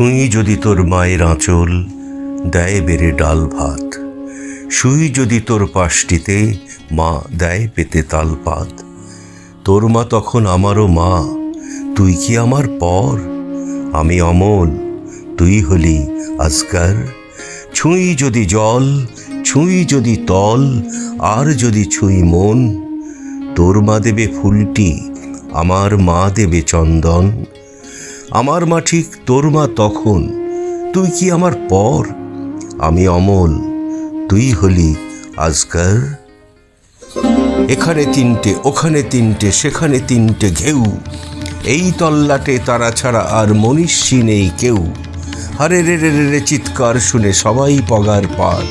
ছুঁই যদি তোর মায়ের আঁচল, দেয় বেড়ে ডাল ভাত। শুই যদি তোর পাশটিতে, মা দেয় পেতে তাল পাত। তোর মা তখন আমারও মা, তুই কি আমার পর? আমি অমল, তুই হলি আজকার। ছুঁই যদি জল, ছুঁই যদি তল, আর যদি ছুঁই মন। তোর মা দেবে ফুলটি, আমার মা দেবে চন্দন। আমার মা ঠিক তোর মা তখন, তুই কি আমার পর? আমি অমল, তুই হলি আজকার। এখানে তিনটে, ওখানে তিনটে, সেখানে তিনটে ঘেউ। এই তল্লাটে তারা ছাড়া আর মনীষী নেই কেউ। হারে রে রে রে রে চিৎকার শুনে সবাই পগার পার।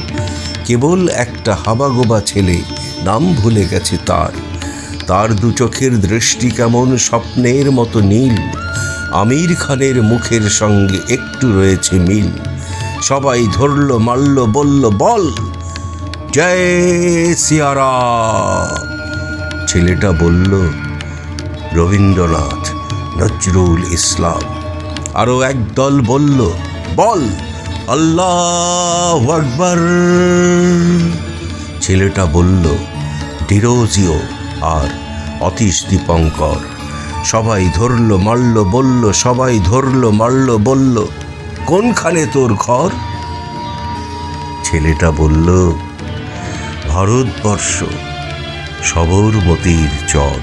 কেবল একটা হাবাগোবা ছেলে, নাম ভুলে গেছে তার। তার দু চোখের দৃষ্টি কেমন স্বপ্নের মতো নীল। আমির খানের মুখের সঙ্গে একটু রয়েছে মিল। সবাই ধরল, মারল, বলল বল, জয় সিয়ারাম। ছেলেটা বলল রবীন্দ্রনাথ, নজরুল ইসলাম। আরো একদল বলল বল, আল্লাহু আকবার। ছেলেটা বলল ডিরোজিও আর অতীশ দীপঙ্কর। সবাই ধরল, মারল, বলল, সবাই ধরল, মারল, বলল, কোনখানে তোর ঘর? ছেলেটা বলল ভারতবর্ষ, সবরমতীর চর।